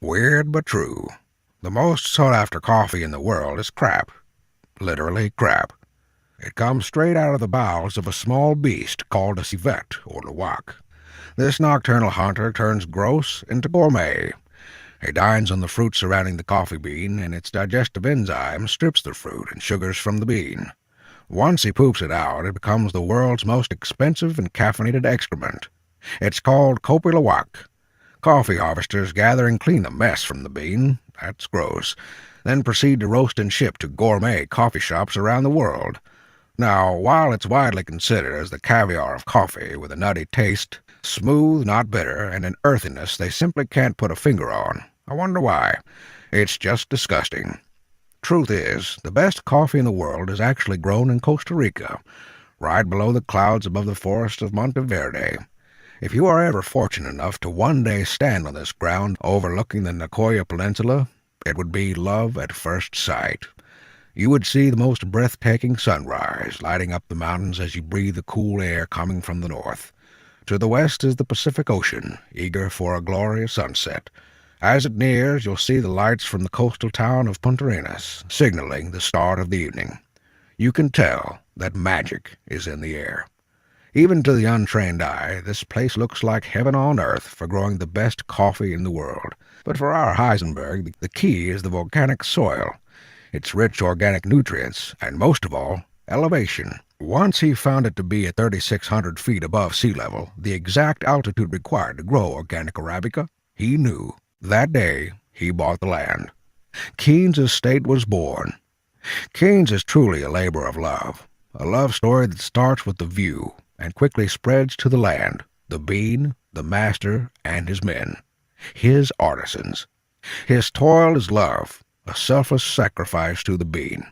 Weird but true. The most sought-after coffee in the world is crap. Literally crap. It comes straight out of the bowels of a small beast called a civet or luwak. This nocturnal hunter turns gross into gourmet. He dines on the fruit surrounding the coffee bean, and its digestive enzyme strips the fruit and sugars from the bean. Once he poops it out, it becomes the world's most expensive and caffeinated excrement. It's called kopi luwak. Coffee harvesters gather and clean the mess from the bean, that's gross, then proceed to roast and ship to gourmet coffee shops around the world. Now, while it's widely considered as the caviar of coffee with a nutty taste, smooth, not bitter, and an earthiness they simply can't put a finger on, I wonder why. It's just disgusting. Truth is, the best coffee in the world is actually grown in Costa Rica, right below the clouds above the forests of Monteverde. If you are ever fortunate enough to one day stand on this ground overlooking the Nicoya Peninsula, it would be love at first sight. You would see the most breathtaking sunrise lighting up the mountains as you breathe the cool air coming from the north. To the west is the Pacific Ocean, eager for a glorious sunset. As it nears, you'll see the lights from the coastal town of Punta Arenas, signaling the start of the evening. You can tell that magic is in the air. Even to the untrained eye, this place looks like heaven on earth for growing the best coffee in the world. But for our Heisenberg, the key is the volcanic soil, its rich organic nutrients, and most of all, elevation. Once he found it to be at 3,600 feet above sea level, the exact altitude required to grow organic Arabica, he knew. That day, he bought the land. Keene's estate was born. Keene's is truly a labor of love, a love story that starts with the view and quickly spreads to the land, the bean, the master, and his men, his artisans. His toil is love, a selfless sacrifice to the bean.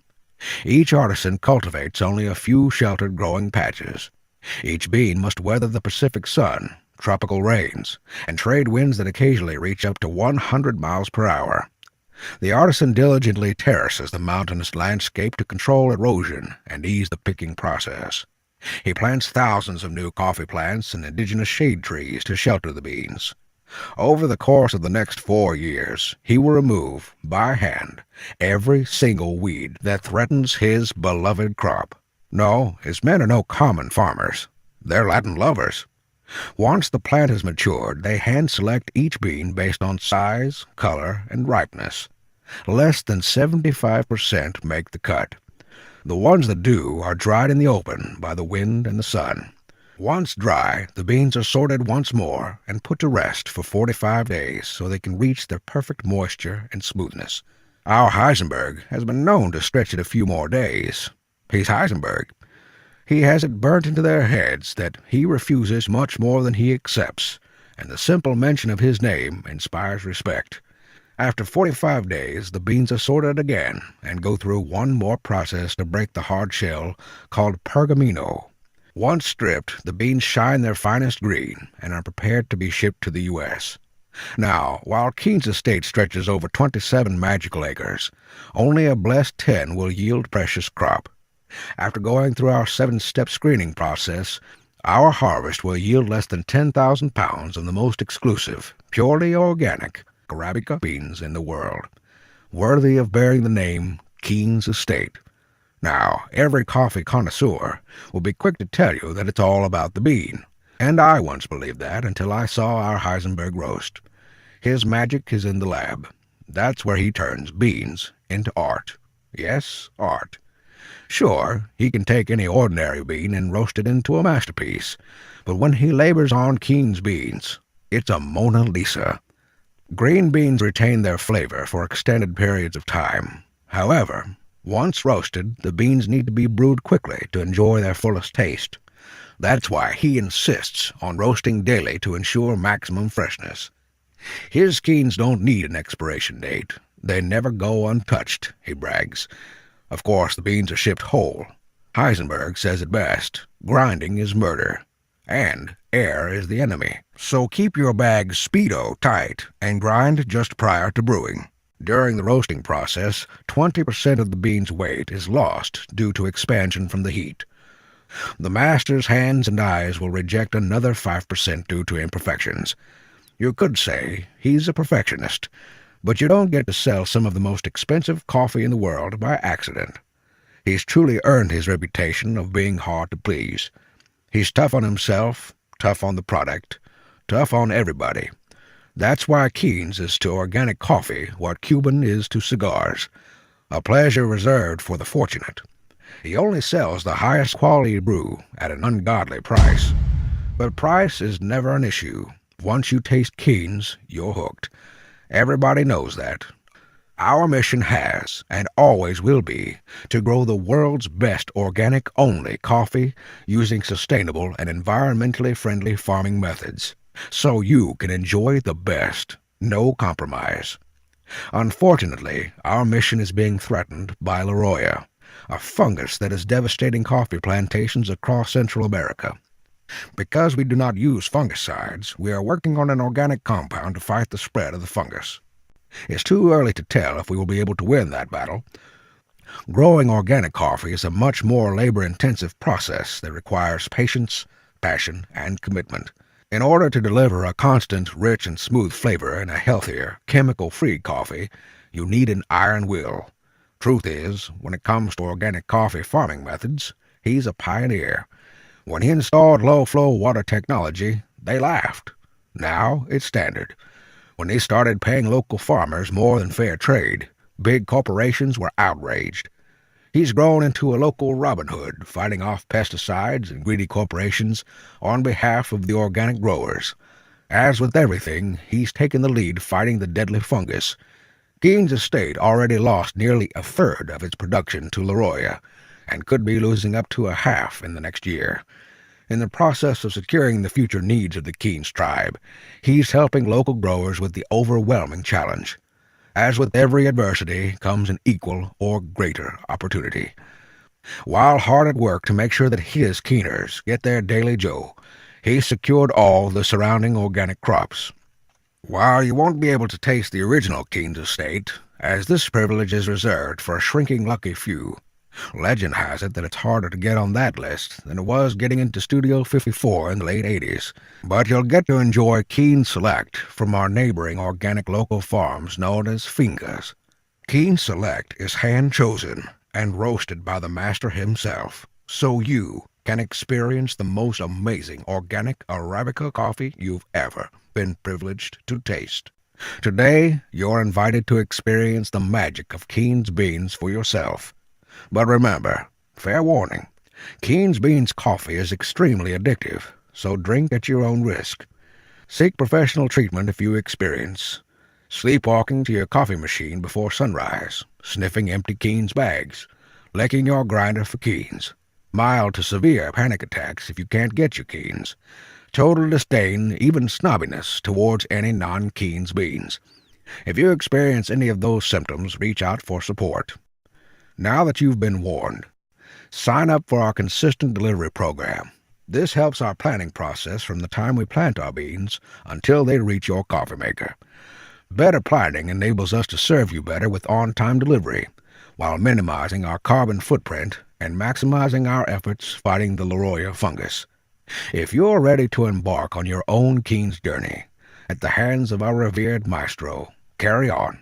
Each artisan cultivates only a few sheltered growing patches. Each bean must weather the Pacific sun, tropical rains, and trade winds that occasionally reach up to 100 miles per hour. The artisan diligently terraces the mountainous landscape to control erosion and ease the picking process. He plants thousands of new coffee plants and indigenous shade trees to shelter the beans. Over the course of the next 4 years, he will remove, by hand, every single weed that threatens his beloved crop. No, his men are no common farmers. They're Latin lovers. Once the plant is matured, they hand-select each bean based on size, color, and ripeness. Less than 75% make the cut. The ones that do are dried in the open by the wind and the sun. Once dry, the beans are sorted once more and put to rest for 45 days so they can reach their perfect moisture and smoothness. Our Heisenberg has been known to stretch it a few more days. He's Heisenberg. He has it burnt into their heads that he refuses much more than he accepts, and the simple mention of his name inspires respect. After 45 days, the beans are sorted again and go through one more process to break the hard shell called pergamino. Once stripped, the beans shine their finest green and are prepared to be shipped to the U.S. Now, while Keene's estate stretches over 27 magical acres, only a blessed 10 will yield precious crop. After going through our 7-step screening process, our harvest will yield less than 10,000 pounds of the most exclusive, purely organic Arabica beans in the world, worthy of bearing the name Keene's Estate. Now, every coffee connoisseur will be quick to tell you that it's all about the bean, and I once believed that until I saw our Heisenberg roast. His magic is in the lab. That's where he turns beans into art. Yes, art. Sure, he can take any ordinary bean and roast it into a masterpiece, but when he labors on Keene's beans, it's a Mona Lisa. Green beans retain their flavor for extended periods of time. However, once roasted, the beans need to be brewed quickly to enjoy their fullest taste. That's why he insists on roasting daily to ensure maximum freshness. His Keenes don't need an expiration date. They never go untouched, he brags. Of course, the beans are shipped whole. Heisenberg says it best, grinding is murder, and air is the enemy. So keep your bag Speedo tight and grind just prior to brewing. During the roasting process, 20% of the bean's weight is lost due to expansion from the heat. The master's hands and eyes will reject another 5% due to imperfections. You could say he's a perfectionist. But you don't get to sell some of the most expensive coffee in the world by accident. He's truly earned his reputation of being hard to please. He's tough on himself, tough on the product, tough on everybody. That's why Keen's is to organic coffee what Cuban is to cigars, a pleasure reserved for the fortunate. He only sells the highest quality brew at an ungodly price. But price is never an issue. Once you taste Keen's, you're hooked. Everybody knows that. Our mission has, and always will be, to grow the world's best organic-only coffee using sustainable and environmentally friendly farming methods, so you can enjoy the best, no compromise. Unfortunately, our mission is being threatened by Larroya, a fungus that is devastating coffee plantations across Central America. Because we do not use fungicides, we are working on an organic compound to fight the spread of the fungus. It's too early to tell if we will be able to win that battle. Growing organic coffee is a much more labor-intensive process that requires patience, passion, and commitment. In order to deliver a constant, rich, and smooth flavor in a healthier, chemical-free coffee, you need an iron will. Truth is, when it comes to organic coffee farming methods, he's a pioneer. When he installed low-flow water technology, they laughed. Now it's standard. When they started paying local farmers more than fair trade, big corporations were outraged. He's grown into a local Robin Hood, fighting off pesticides and greedy corporations on behalf of the organic growers. As with everything, he's taken the lead fighting the deadly fungus. Keen's estate already lost nearly a third of its production to Larroya, and could be losing up to a half in the next year. In the process of securing the future needs of the Keen's tribe, he's helping local growers with the overwhelming challenge. As with every adversity comes an equal or greater opportunity. While hard at work to make sure that his Keeners get their daily joe, he's secured all the surrounding organic crops. While you won't be able to taste the original Keen's estate, as this privilege is reserved for a shrinking lucky few, legend has it that it's harder to get on that list than it was getting into Studio 54 in the late 80s. But you'll get to enjoy Keen's Select from our neighboring organic local farms known as Fingas. Keen's Select is hand-chosen and roasted by the master himself, so you can experience the most amazing organic Arabica coffee you've ever been privileged to taste. Today, you're invited to experience the magic of Keen's beans for yourself. But remember, fair warning, Keen's Beans coffee is extremely addictive, so drink at your own risk. Seek professional treatment if you experience sleepwalking to your coffee machine before sunrise, sniffing empty Keen's bags, licking your grinder for Keen's, mild to severe panic attacks if you can't get your Keen's, total disdain, even snobbiness towards any non-Keen's beans. If you experience any of those symptoms, reach out for support. Now that you've been warned, sign up for our consistent delivery program. This helps our planning process from the time we plant our beans until they reach your coffee maker. Better planning enables us to serve you better with on-time delivery, while minimizing our carbon footprint and maximizing our efforts fighting the Larroya fungus. If you're ready to embark on your own Keen's journey, at the hands of our revered maestro, carry on.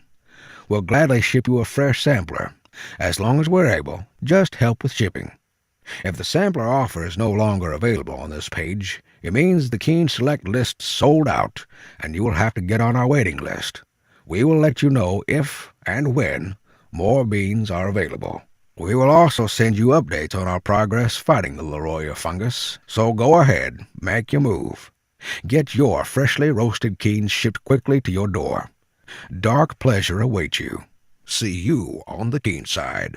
We'll gladly ship you a fresh sampler. As long as we're able, just help with shipping. If the sampler offer is no longer available on this page, it means the Keen's Select list's sold out, and you will have to get on our waiting list. We will let you know if and when more beans are available. We will also send you updates on our progress fighting the Larroya fungus, so go ahead, make your move. Get your freshly roasted Keen's shipped quickly to your door. Dark pleasure awaits you. See you on the Keen side.